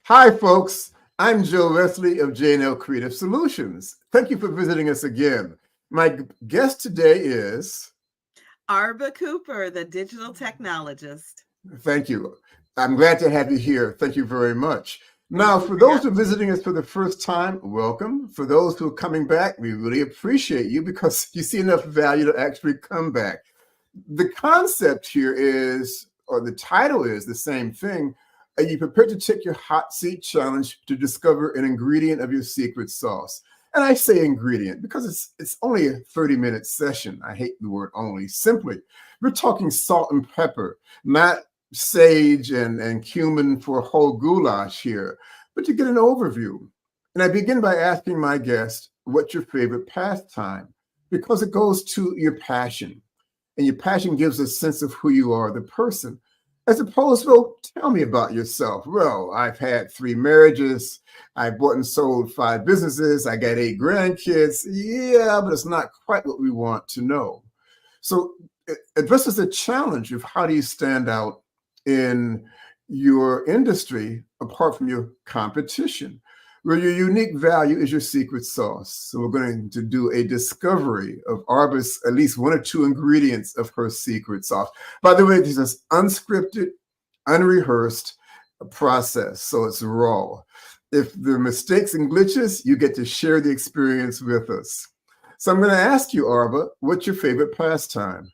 Hi, folks. I'm Joe Wesley of J&L Creative Solutions. Thank you for visiting us again. My guest today is... Arba Cooper, the digital technologist. Thank you. I'm glad to have you here. Thank you very much. Thank Now, you for for those who are having me. visiting us for the first time, welcome. For those who are coming back, we really appreciate you because you see enough value to actually come back. The concept here is, or the title is the same thing. Are you prepared to take your hot seat challenge to discover an ingredient of your secret sauce? And I say ingredient because it's only a 30-minute session. I hate the word only. Simply, we're talking salt and pepper, not sage and cumin for a whole goulash here, but to get an overview. And I begin by asking my guest, what's your favorite pastime? Because it goes to your passion. And your passion gives a sense of who you are, the person, as opposed to, well, tell me about yourself. Well, I've had 3 marriages. I bought and sold 5 businesses. I got 8 grandkids. Yeah, but it's not quite what we want to know. So it addresses the challenge of how do you stand out in your industry apart from your competition, where your unique value is your secret sauce. So we're going to do a discovery of Arba's at least 1 or 2 ingredients of her secret sauce. By the way, this is unscripted, unrehearsed process, so it's raw. If there are mistakes and glitches, you get to share the experience with us. So I'm going to ask you, Arba, what's your favorite pastime?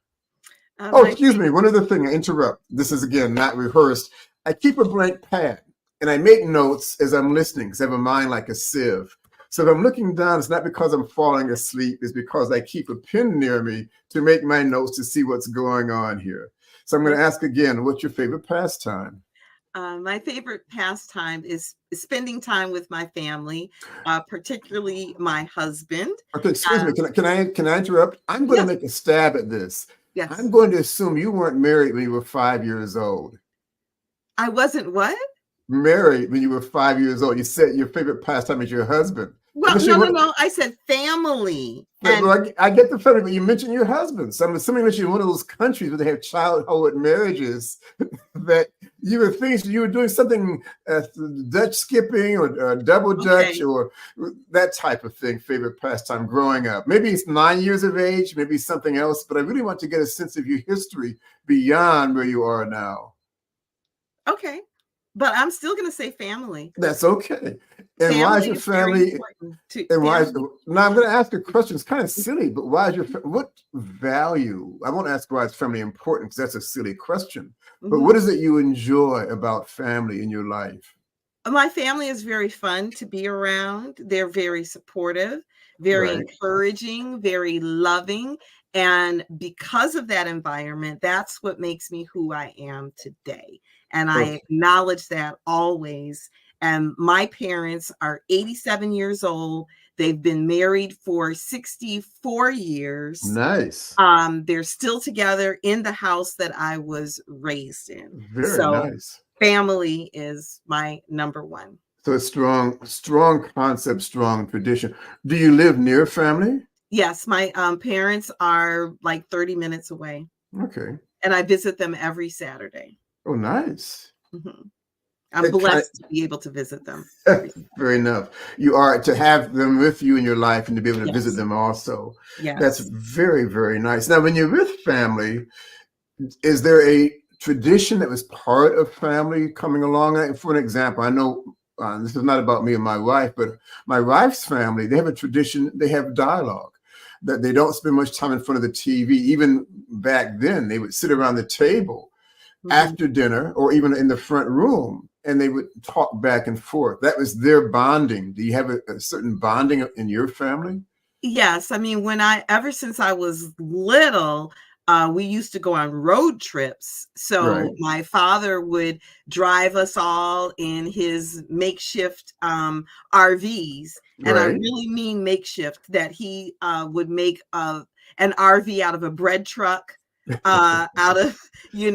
Oh, excuse me, one other thing, I interrupt. This is, again, not rehearsed. I keep a blank pad. And I make notes as I'm listening because I have a mind like a sieve. So if I'm looking down, it's not because I'm falling asleep. It's because I keep a pen near me to make my notes to see what's going on here. So I'm going to ask again, what's your favorite pastime? My favorite pastime is spending time with my family, particularly my husband. Okay, excuse me. Can I interrupt? I'm going to make a stab at this. Yes. I'm going to assume you weren't married when you were 5 years old. I wasn't what? Married when you were 5 years old. You said your favorite pastime is your husband. Well, no. I said family. And I get the family, but you mentioned your husband. So I'm assuming that you're in one of those countries where they have childhood marriages that you were doing something, Dutch skipping or double Dutch or that type of thing, favorite pastime growing up. Maybe it's 9 years of age, maybe something else, but I really want to get a sense of your history beyond where you are now. Okay. But I'm still going to say family. That's okay. And why is your family? And why? Now I'm going to ask a question. It's kind of silly, but why is what value? I won't ask why is family important because that's a silly question. But what is it you enjoy about family in your life? My family is very fun to be around. They're very supportive, very encouraging, very loving. And because of that environment, that's what makes me who I am today. And I acknowledge that always. And my parents are 87 years old. They've been married for 64 years. Nice. They're still together in the house that I was raised in. Very nice. Family is my number one. So it's strong concept, strong tradition. Do you live near family? Yes, my parents are like 30 minutes away. Okay. And I visit them every Saturday. Oh, nice. I'm blessed to be able to visit them. Fair enough. You are to have them with you in your life and to be able to visit them also. Yes. That's very, very nice. Now, when you're with family, is there a tradition that was part of family coming along? For an example, I know this is not about me and my wife, but my wife's family, they have a tradition, they have dialogue, that they don't spend much time in front of the TV. Even back then, they would sit around the table after dinner or even in the front room, and they would talk back and forth. That was their bonding. Do you have a certain bonding in your family? Yes. I mean, ever since I was little, we used to go on road trips. So my father would drive us all in his makeshift RVs. And I really mean makeshift, that he would make an RV out of a bread truck. Out of he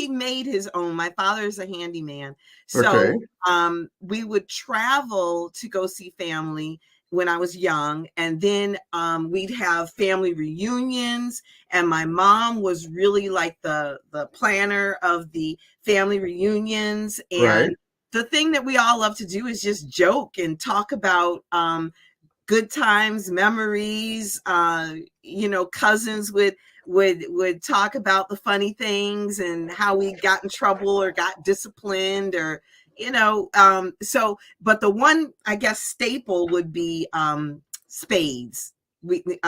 made his own. My father is a handyman, so we would travel to go see family when I was young, and then we'd have family reunions, and my mom was really like the planner of the family reunions, and the thing that we all love to do is just joke and talk about good times, memories. Cousins would talk about the funny things and how we got in trouble or got disciplined, or but the one, I guess, staple would be spades. We would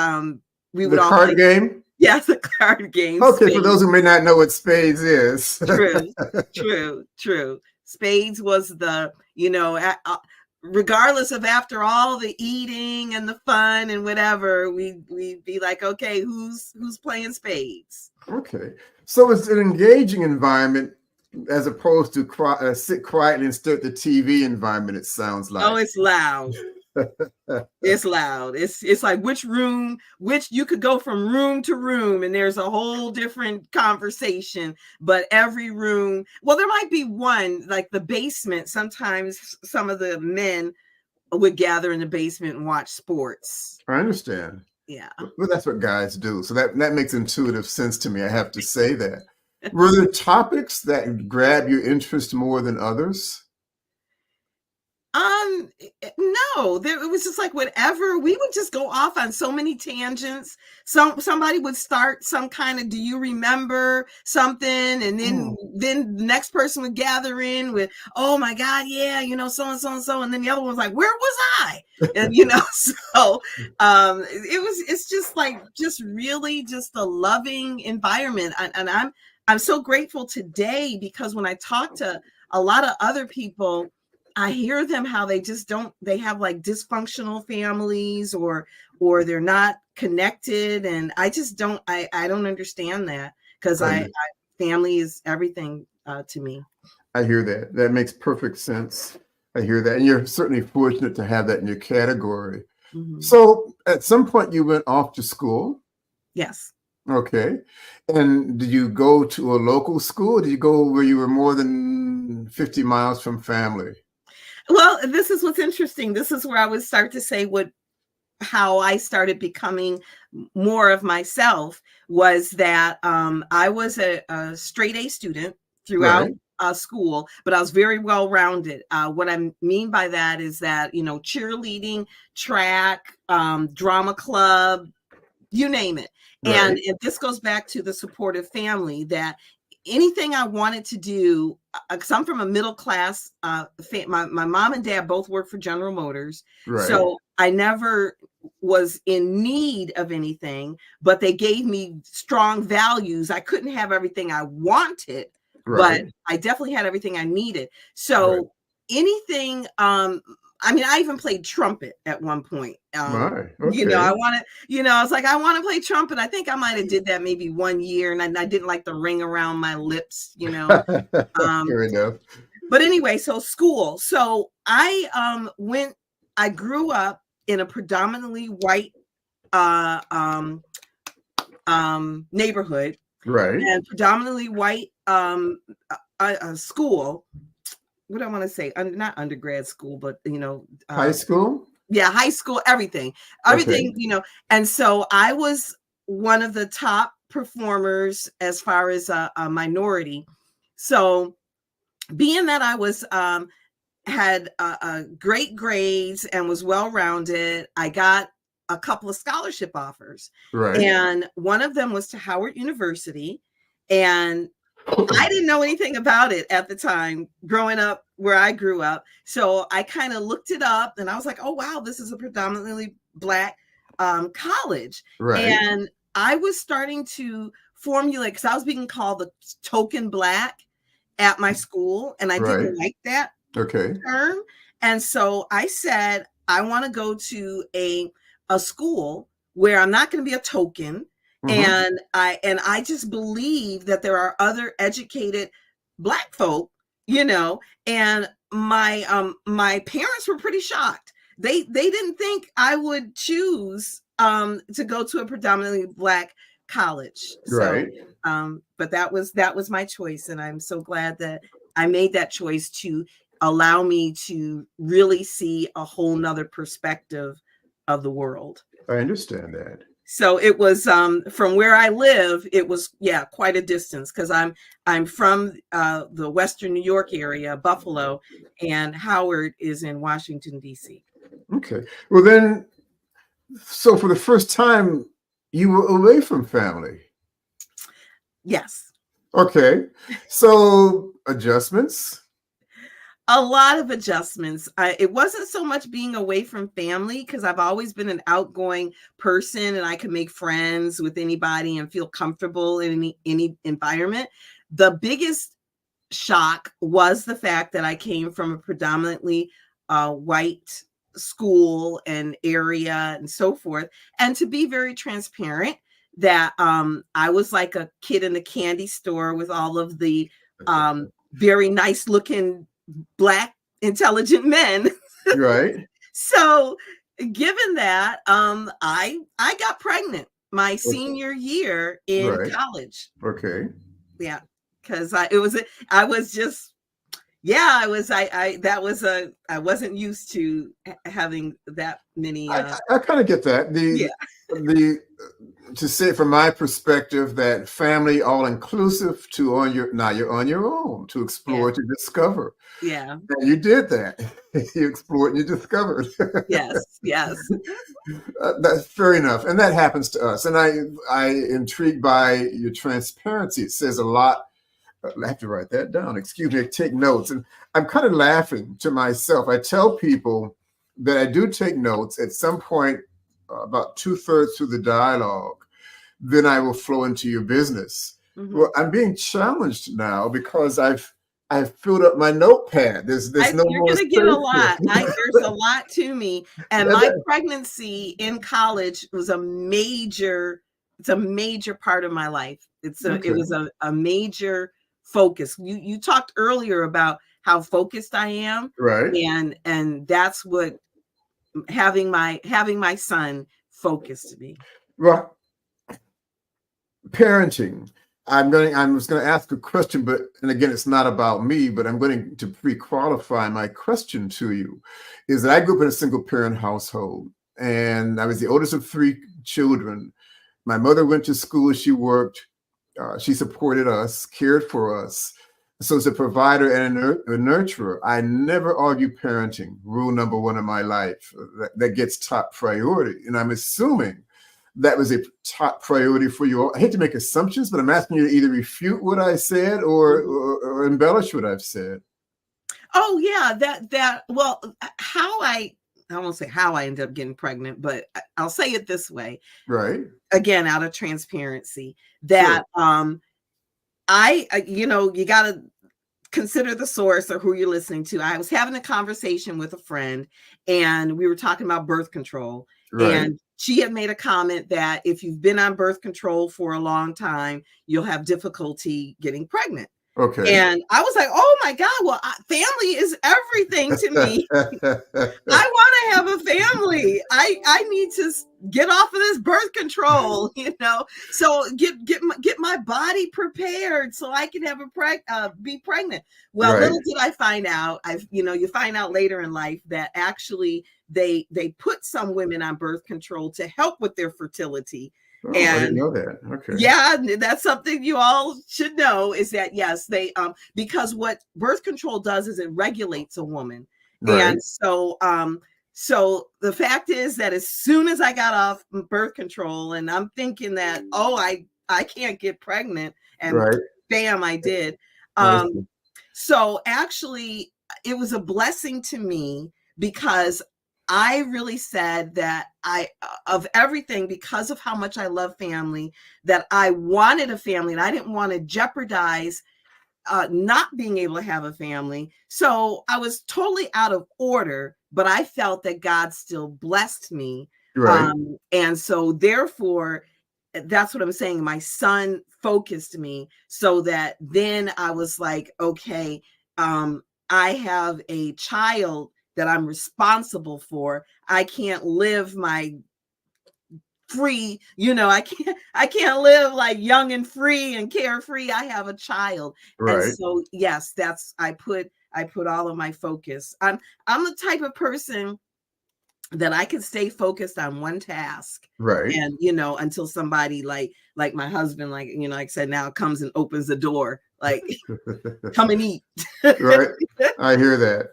The all card play. game? Yes, the card game. Okay, Spades. for those who may not know what spades is. True. Spades was the, regardless of, after all the eating and the fun and whatever, we'd be like, okay, who's playing spades? Okay. So it's an engaging environment as opposed to sit quietly and stare at the TV environment, it sounds like. Oh, it's loud. It's loud. It's like which you could go from room to room and there's a whole different conversation, but every room, well, there might be one, like the basement. Sometimes some of the men would gather in the basement and watch sports. I understand. Yeah. Well, that's what guys do. So that makes intuitive sense to me. I have to say that. Were there topics that grab your interest more than others? No, it was just like whatever. We would just go off on so many tangents. Somebody would start some kind of, do you remember something? And then the next person would gather in with, oh my God, yeah, so and so and so. And then the other one's like, where was I? And so it's just really just a loving environment. And I'm so grateful today, because when I talk to a lot of other people, I hear them how they have like dysfunctional families, or they're not connected. And I just don't understand that, because family is everything to me. I hear that. That makes perfect sense. I hear that. And you're certainly fortunate to have that in your category. Mm-hmm. So at some point you went off to school? Yes. Okay. And did you go to a local school? Did you go where you were more than 50 miles from family? Well, this is what's interesting. This is where I would start to say how I started becoming more of myself, was that I was a straight A student throughout school, but I was very well-rounded. What I mean by that is that, cheerleading, track, drama club, you name it. Right. And this goes back to the supportive family, that anything I wanted to do, because I'm from a middle class, my mom and dad both worked for General Motors. Right. So I never was in need of anything, but they gave me strong values. I couldn't have everything I wanted, but I definitely had everything I needed. So anything, I even played trumpet at one point. I was like, I want to play trumpet. I think I might have did that maybe 1 year, and I didn't like the ring around my lips, Fair enough. But anyway, so school. So I grew up in a predominantly white neighborhood, right, and predominantly white school. What do I want to say? Not undergrad school, but high school. Yeah, high school, everything, okay. And so I was one of the top performers as far as a minority. So being that I was had great grades and was well-rounded, I got a couple of scholarship offers, right? And one of them was to Howard University, and I didn't know anything about it at the time, growing up where I grew up. So I kind of looked it up, and I was like, oh, wow, this is a predominantly Black college. Right. And I was starting to formulate, because I was being called the token Black at my school, and I didn't like that term. And so I said, I want to go to a school where I'm not going to be a token. Mm-hmm. And I just believe that there are other educated Black folk, and my parents were pretty shocked. They didn't think I would choose to go to a predominantly Black college. Right. So, but that was my choice, and I'm so glad that I made that choice to allow me to really see a whole nother perspective of the world. I understand that. So it was from where I live, it was quite a distance because I'm from the Western New York area, Buffalo, and Howard is in Washington, D.C. Okay. Well, then, so for the first time, you were away from family. Yes. Okay. So adjustments. A lot of adjustments. It wasn't so much being away from family because I've always been an outgoing person and I can make friends with anybody and feel comfortable in any environment. The biggest shock was the fact that I came from a predominantly white school and area and so forth. And to be very transparent, that I was like a kid in the candy store with all of the very nice looking Black intelligent men. Right. So given that, I got pregnant my Okay. senior year in Right. college. Okay. Yeah, because I wasn't used to having that many. I kind of get that. Yeah, The to say it from my perspective that family all inclusive to you're on your own to yeah, explore, to discover. yeah. And you did that. You explored and you discovered. Yes, yes. That's fair enough. And that happens to us. And I intrigued by your transparency. It says a lot. I have to write that down. Excuse me, take notes. And I'm kind of laughing to myself. I tell people that I do take notes at some point, about 2/3 through the dialogue. Then I will flow into your business. Mm-hmm. Well, I'm being challenged now because I've filled up my notepad. There's no You're more gonna get a lot. space. There's a lot to me, and my pregnancy in college was a major. It's a major part of my life. It was a major focus. You talked earlier about how focused I am, Right. and that's what having my son focused me. Well, parenting. I was going to ask a question, and again, it's not about me, but I'm going to pre-qualify my question to you. Is that I grew up in a single parent household, and I was the oldest of 3 children. My mother went to school, she worked, she supported us, cared for us. So as a provider and a nurturer, I never argue parenting. Rule number 1 in my life, that gets top priority. And I'm assuming that was a top priority for you all. I hate to make assumptions, but I'm asking you to either refute what I said or embellish what I've said. Oh yeah, well, I won't say how I ended up getting pregnant, but I'll say it this way. Right. Again, out of transparency, that Sure. you got to consider the source or who you're listening to. I was having a conversation with a friend and we were talking about birth control. Right. And she had made a comment that if you've been on birth control for a long time, you'll have difficulty getting pregnant. Okay. And I was like, oh my God, well, family is everything to me. I want to have a family. I need to get off of this birth control, so get my body prepared so I can have be pregnant. Well, Right. Little did I find out, you find out later in life that actually they put some women on birth control to help with their fertility. Oh, I didn't know that. Okay. Yeah, that's something you all should know, is that yes, they because what birth control does is it regulates a woman. Right. And so the fact is that as soon as I got off birth control and I'm thinking that, I can't get pregnant, and Right. bam, I did. So actually it was a blessing to me because I really said that of everything, because of how much I love family, that I wanted a family and I didn't want to jeopardize not being able to have a family. So I was totally out of order, but I felt that God still blessed me. Right. And so therefore, that's what I'm saying. My son focused me so that then I was like, okay, I have a child that I'm responsible for. I can't live my free, I can't live like young and free and carefree. I have a child. Right. And so yes, I put all of my focus. I'm the type of person that I could stay focused on one task. Right. And, until somebody like my husband, like I said, now comes and opens the door, like, come and eat. Right. I hear that.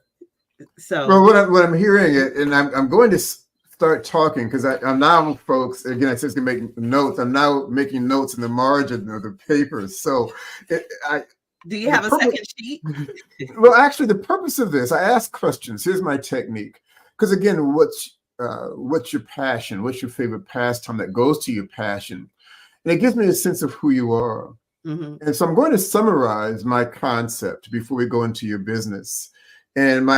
So, well, what I'm hearing it, and I'm going to start talking because I'm now, folks, again, I said to make notes. I'm now making notes in the margin of the papers. So do you have a second sheet? Well, actually, the purpose of this, I ask questions. Here's my technique. Because again, what's your passion? What's your favorite pastime that goes to your passion? And it gives me a sense of who you are. Mm-hmm. And so I'm going to summarize my concept before we go into your business. And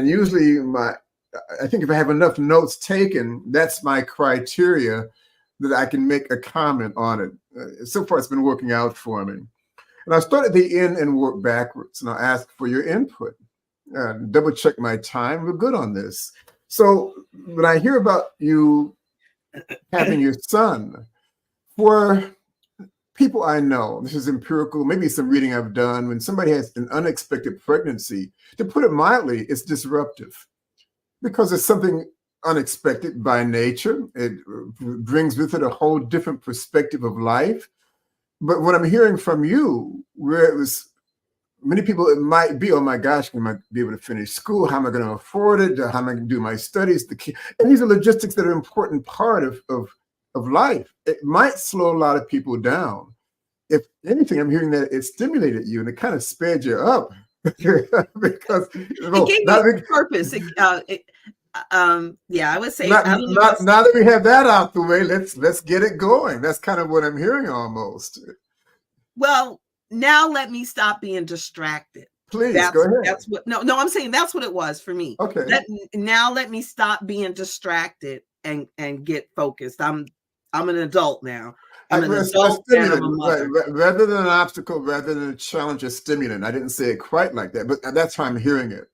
usually I think if I have enough notes taken, that's my criteria that I can make a comment on it. So far, it's been working out for me. And I'll start at the end and work backwards, and I'll ask for your input. Double check my time. We're good on this. So when I hear about you having your son, for people I know, this is empirical, maybe some reading I've done, when somebody has an unexpected pregnancy, to put it mildly, it's disruptive because it's something unexpected by nature. It brings with it a whole different perspective of life. But what I'm hearing from you, where it was many people, it might be, oh my gosh, am I be able to finish school? How am I going to afford it? How am I going to do my studies? And these are logistics that are an important part of life. It might slow a lot of people down. If anything, I'm hearing that it stimulated you and it kind of sped you up because it gave you purpose. I would say now that we have that out the way, let's get it going. That's kind of what I'm hearing almost. Well, now let me stop being distracted. Please go ahead. That's what I'm saying that's what it was for me. Okay. Let me stop being distracted and get focused. I'm an adult now. I'm an adult and I'm a mother. Rather than an obstacle, rather than a challenge, a stimulant. I didn't say it quite like that, but that's how I'm hearing it.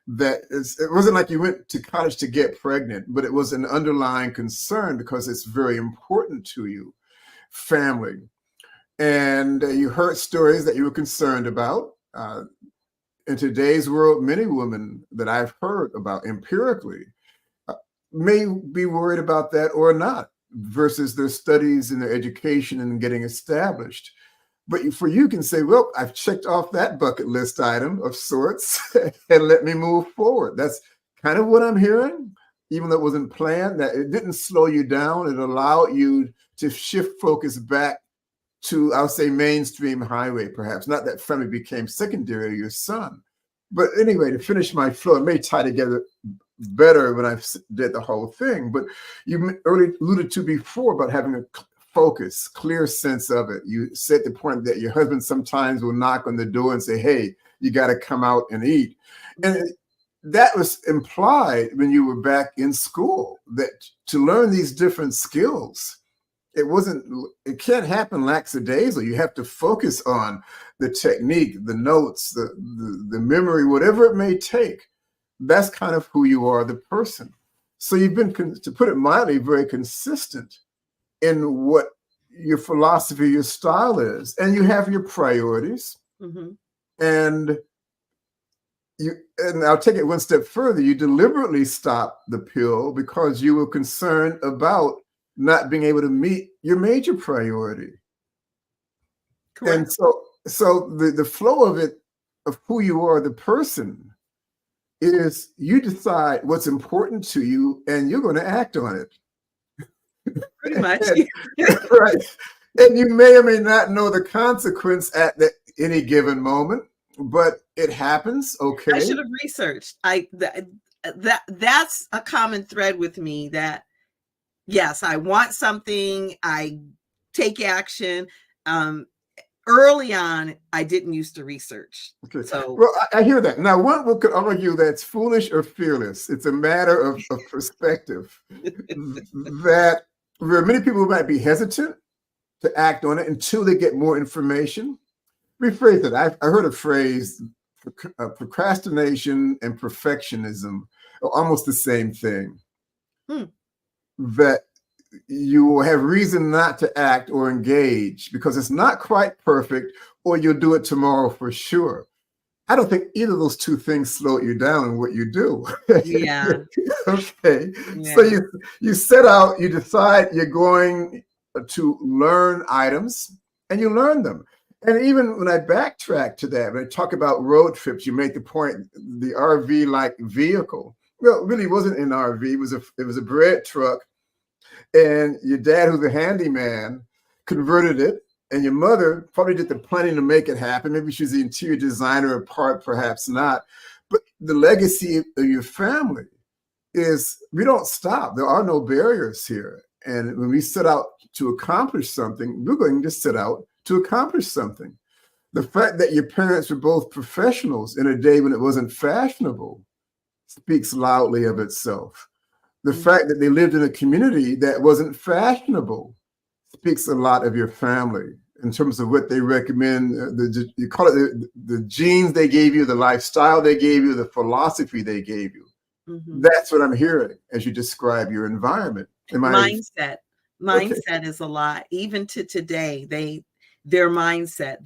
It wasn't like you went to college to get pregnant, but it was an underlying concern because it's very important to you, family. And you heard stories that you were concerned about. In today's world, many women that I've heard about empirically may be worried about that or not versus their studies and their education and getting established. But for you can say, well, I've checked off that bucket list item of sorts and let me move forward. That's kind of what I'm hearing, even though it wasn't planned, that it didn't slow you down. It allowed you to shift focus back to, I'll say, mainstream highway, perhaps. Not that family became secondary to your son. But anyway, to finish my flow, it may tie together better when I did the whole thing. But you earlier alluded to before about having a focus, clear sense of it. You said the point that your husband sometimes will knock on the door and say, hey, you got to come out and eat. And that was implied when you were back in school, that to learn these different skills, it can't happen lackadaisical. You have to focus on the technique, the notes, the memory, whatever it may take. That's kind of who you are, the person. So you've been, to put it mildly, very consistent in what your philosophy, your style is. And you have your priorities. Mm-hmm. And I'll take it one step further. You deliberately stopped the pill because you were concerned about not being able to meet your major priority. Correct. And so the flow of it, of who you are, the person, is you decide what's important to you and you're going to act on it. Pretty much. Right. And you may or may not know the consequence at any given moment, but it happens. Okay. I should have researched. That's a common thread with me, that yes, I want something, I take action. Early on, I didn't used to research. Okay. So, well, I hear that. Now, one could argue that's foolish or fearless. It's a matter of perspective. That there are many people who might be hesitant to act on it until they get more information. Rephrase it. I heard a phrase, procrastination and perfectionism are almost the same thing. That you will have reason not to act or engage because it's not quite perfect, or you'll do it tomorrow for sure. I don't think either of those two things slow you down in what you do. Yeah. Okay. So Yeah. you set out, you decide you're going to learn items, and you learn them. And even when I backtrack to that, when I talk about road trips, you make the point, the RV-like vehicle. Well, it really wasn't an RV. It was a bread truck, and your dad, who's a handyman, converted it, and your mother probably did the planning to make it happen. Maybe she's the interior designer of part, perhaps not. But the legacy of your family is we don't stop. There are no barriers here. And when we set out to accomplish something, we're going to set out to accomplish something. The fact that your parents were both professionals in a day when it wasn't fashionable speaks loudly of itself. The fact that they lived in a community that wasn't fashionable speaks a lot of your family in terms of what they recommend. You call it the genes they gave you, the lifestyle they gave you, the philosophy they gave you. That's what I'm hearing as you describe your environment. Mindset is a lot. Even to today, their mindset,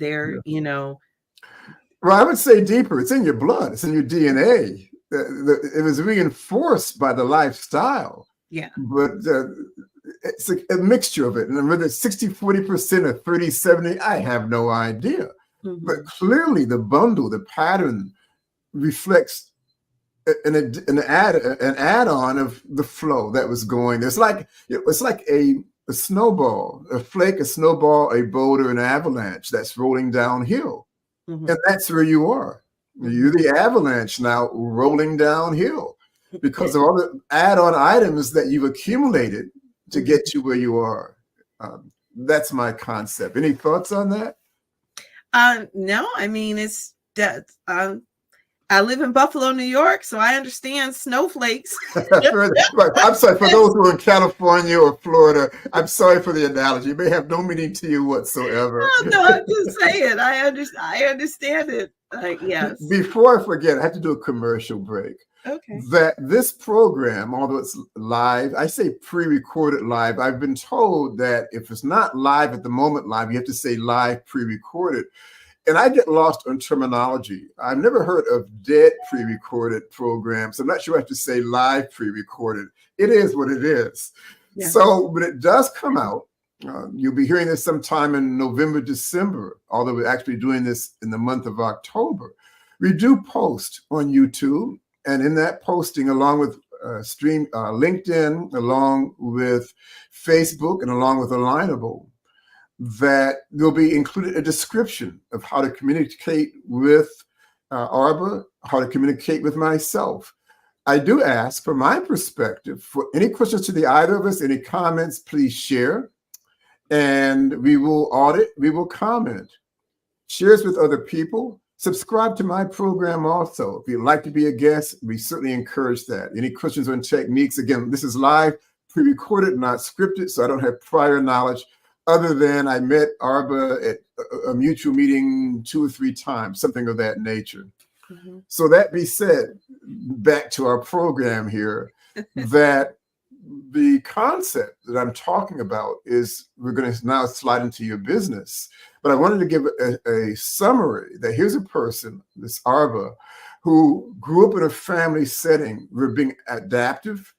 Well, I would say deeper. It's in your blood. It's in your DNA. It was reinforced by the lifestyle. Yeah. But it's a mixture of it. And whether it's 60-40% or 30-70, I have no idea. But clearly the bundle, the pattern reflects an add-on of the flow that was going. It's like a snowball, a flake, a snowball, a boulder, an avalanche that's rolling downhill. And that's where you are. You're the avalanche now rolling downhill because of all the add-on items that you've accumulated to get you where you are. That's my concept. Any thoughts on that? No, I mean, it's that I live in Buffalo, New York, so I understand snowflakes. I'm sorry, for those who are in California or Florida, I'm sorry for the analogy. It may have no meaning to you whatsoever. No, I'm just saying. I understand it. Yes. Before I forget, I have to do a commercial break. Okay. That this program, although it's live, I say pre-recorded live. I've been told that if it's not live at the moment live, you have to say live pre-recorded. And I get lost on terminology. I've never heard of dead pre-recorded programs. I'm not sure I have to say live pre-recorded. It is what it is. Yeah. So when it does come out, you'll be hearing this sometime in November, December, although we're actually doing this in the month of October. We do post on YouTube, and in that posting, along with LinkedIn, along with Facebook, and along with Alignable, that there'll be included a description of how to communicate with Arba, how to communicate with myself. I do ask, from my perspective, for any questions to the either of us, any comments, please share. And we will audit, we will comment. Shares with other people. Subscribe to my program also. If you'd like to be a guest, we certainly encourage that. Any questions on techniques? Again, this is live, pre-recorded, not scripted, so I don't have prior knowledge other than I met Arba at a mutual meeting 2 or 3 times, something of that nature. So that being said, back to our program here, that the concept that I'm talking about is we're going to now slide into your business. But I wanted to give a summary that here's a person, this Arba, who grew up in a family setting where being adaptive.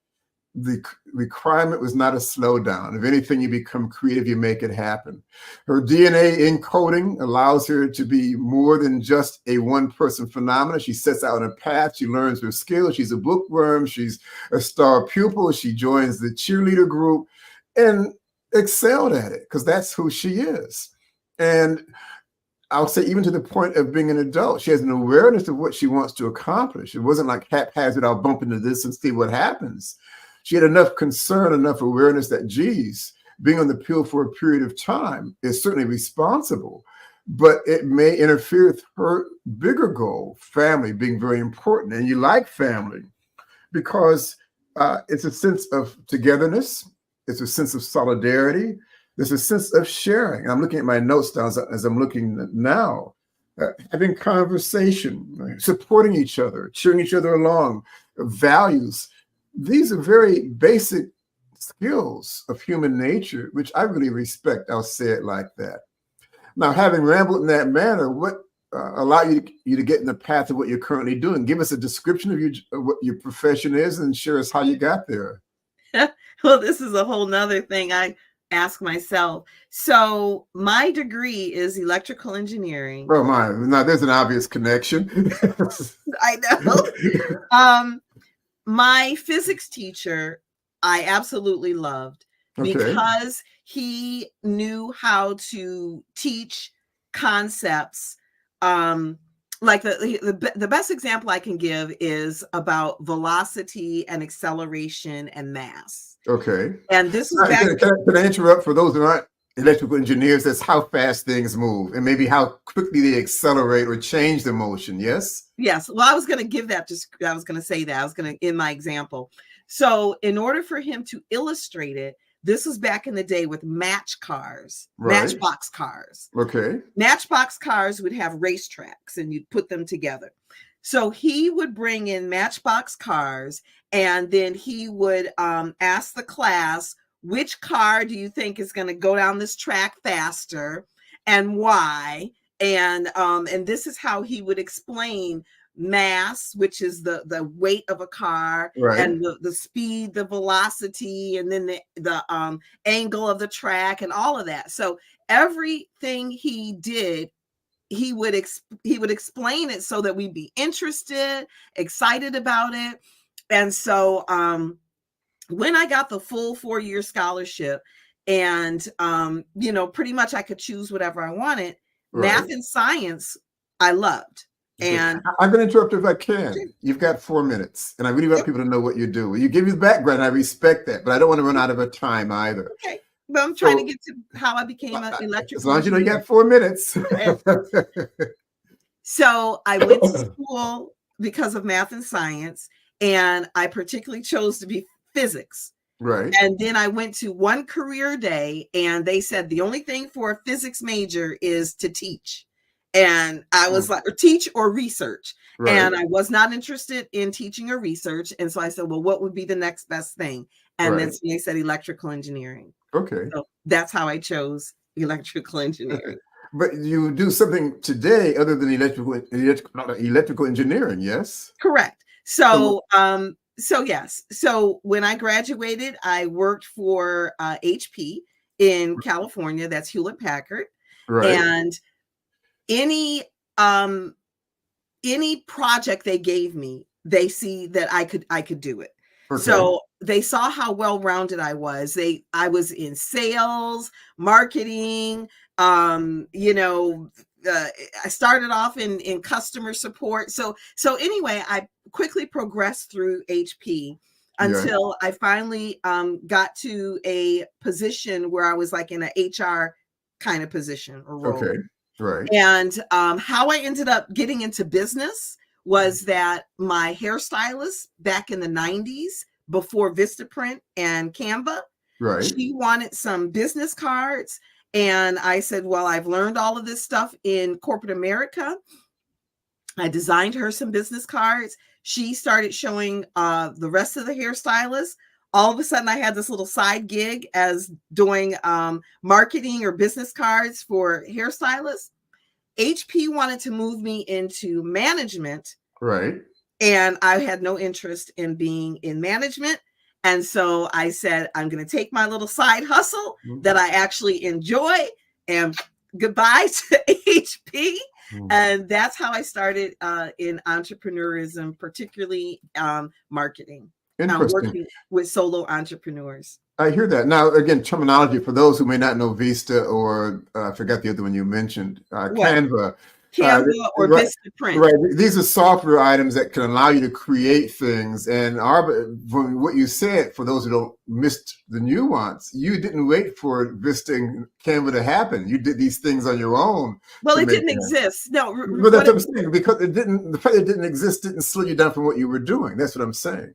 The requirement was not a slowdown. If anything, you become creative, you make it happen. Her DNA encoding allows her to be more than just a one-person phenomenon. She sets out on a path. She learns her skills. She's a bookworm. She's a star pupil. She joins the cheerleader group and excelled at it because that's who she is. And I'll say even to the point of being an adult, she has an awareness of what she wants to accomplish. It wasn't like haphazard, I'll bump into this and see what happens. She had enough concern, enough awareness that, geez, being on the pill for a period of time is certainly responsible, but it may interfere with her bigger goal, family being very important. And you like family because it's a sense of togetherness. It's a sense of solidarity. There's a sense of sharing. I'm looking at my notes now as I'm looking now, having conversation, supporting each other, cheering each other along, values. These are very basic skills of human nature, which I really respect. I'll say it like that. Now, having rambled in that manner, what allow you to get in the path of what you're currently doing. Give us a description of what your profession is and share us how you got there. Well, this is a whole nother thing I ask myself. So my degree is electrical engineering. Oh my, now there's an obvious connection. I know. My physics teacher, I absolutely loved because he knew how to teach concepts. Like the best example I can give is about velocity and acceleration and mass. Okay. And this was back. Can I interrupt for those who aren't electrical engineers? That's how fast things move and maybe how quickly they accelerate or change the motion. Yes. Yes. Well, I was going to give that. I was going to say that. I was going to in my example. So in order for him to illustrate it, this was back in the day with matchbox cars. Okay. Matchbox cars would have racetracks and you'd put them together. So he would bring in matchbox cars and then he would ask the class, which car do you think is going to go down this track faster and why? And this is how he would explain mass, which is the weight of a car, and the speed, the velocity, and then the angle of the track and all of that. So everything he did, he would explain it so that we'd be interested, excited about it. And so when I got the full 4-year scholarship and pretty much I could choose whatever I wanted, math and science I loved. And I'm going to interrupt if I can. You've got 4 minutes, and I really want people to know what you do. You give me the background. I respect that, but I don't want to run out of our time either. Okay, but I'm trying to get to how I became an electrical. As long as you know you got 4 minutes. So I went to school because of math and science, and I particularly chose to be physics. Right. And then I went to one career day, and they said the only thing for a physics major is to teach. And I was like, or teach or research. Right. And I was not interested in teaching or research. And so I said, well, what would be the next best thing? And then they said electrical engineering. Okay. So that's how I chose electrical engineering. But you do something today other than electrical engineering, yes? Correct. So yes. So when I graduated, I worked for HP in California. That's Hewlett Packard. Right. And any project they gave me, they see that I could do it. Okay. So they saw how well-rounded I was. I was in sales, marketing, I started off in customer support. So anyway, I quickly progressed through HP until I finally got to a position where I was like in an HR kind of position or role. Okay. Right. And how I ended up getting into business was that my hairstylist back in the 90s, before Vistaprint and Canva, she wanted some business cards. And I said, well, I've learned all of this stuff in corporate America. I designed her some business cards. She started showing the rest of the hairstylists. All of a sudden, I had this little side gig as doing marketing or business cards for hairstylists. HP wanted to move me into management. Right. And I had no interest in being in management. And so I said, I'm going to take my little side hustle that I actually enjoy and goodbye to HP. And that's how I started in entrepreneurism, particularly marketing. Working with solo entrepreneurs. I hear that. Now, again, terminology for those who may not know Vista or I forgot the other one you mentioned, Canva. Canva or Vistaprint. Right. These are software items that can allow you to create things. And from what you said, for those who don't miss the nuance, you didn't wait for Vista and Canva to happen. You did these things on your own. Well, it didn't exist. No, but that's what I'm saying, because the fact that it didn't exist didn't slow you down from what you were doing. That's what I'm saying.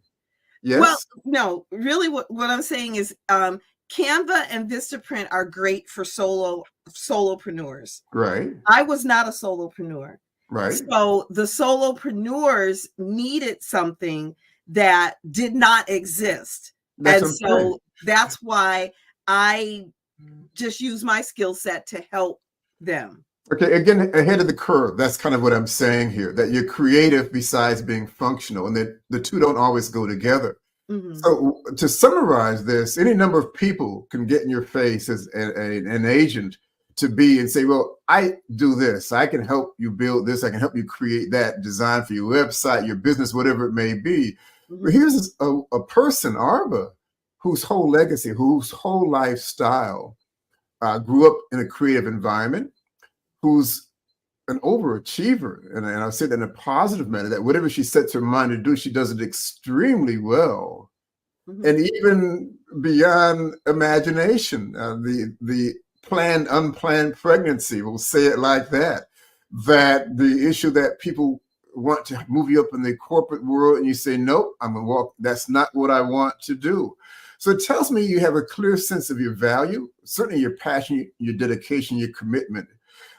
Yes. Well, no, really what I'm saying is Canva and Vistaprint are great for solopreneurs. Right. I was not a solopreneur. Right. So the solopreneurs needed something that did not exist. That's why I just use my skill set to help them. Okay, again, ahead of the curve. That's kind of what I'm saying here, that you're creative besides being functional, and that the two don't always go together. Mhm. So to summarize this, any number of people can get in your face as an agent to be and say, well, I do this. I can help you build this. I can help you create that, design for your website, your business, whatever it may be. But Mhm. here's a person, Arba, whose whole legacy, whose whole lifestyle grew up in a creative environment, who's an overachiever. And I say that in a positive manner, that whatever she sets her mind to do, she does it extremely well Mhm. and even beyond imagination. The planned, unplanned pregnancy, we'll say it like that. That the issue that people want to move you up in the corporate world, and you say, nope, I'm gonna walk. That's not what I want to do. So it tells me you have a clear sense of your value, certainly your passion, your dedication, your commitment.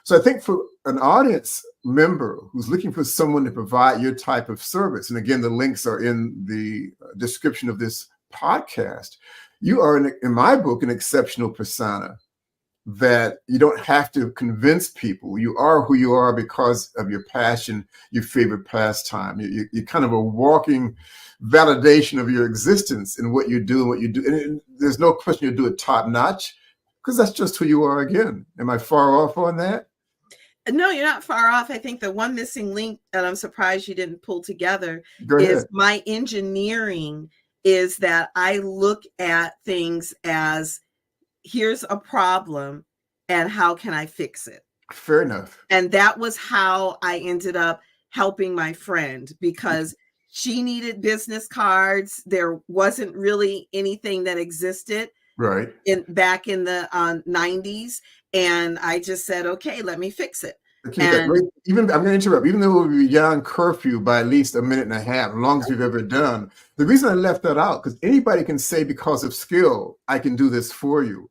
So I think for an audience member who's looking for someone to provide your type of service, and again, the links are in the description of this podcast, you are, in my book, an exceptional persona that you don't have to convince people. You are who you are because of your passion, your favorite pastime. You're kind of a walking validation of your existence and what you do and what you do. And there's no question you do it top notch because that's just who you are again. Am I far off on that? No, you're not far off. I think the one missing link that I'm surprised you didn't pull together Go is ahead. my engineering is that I look at things as here's a problem and how can I fix it? Fair enough. And that was how I ended up helping my friend because she needed business cards. There wasn't really anything that existed Right. in back in the 90s. And I just said, okay, let me fix it. Okay, but And even I'm going to interrupt. Even though we're beyond curfew by at least a minute and a half, longest we've ever done, the reason I left that out because anybody can say because of skill, I can do this for you.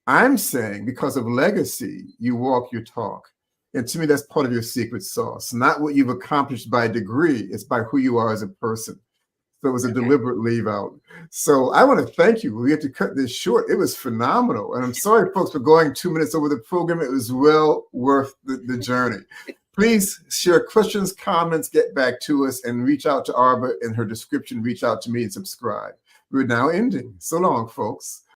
I'm saying because of legacy, you walk your talk, and to me, that's part of your secret sauce. Not what you've accomplished by degree; it's by who you are as a person. So it was a okay. deliberate leave out. So I want to thank you. We had to cut this short. It was phenomenal. And I'm sorry, folks, for going 2 minutes over the program. It was well worth the journey. Please share questions, comments, get back to us, and reach out to Arba in her description. Reach out to me and subscribe. We're now ending. So long, folks.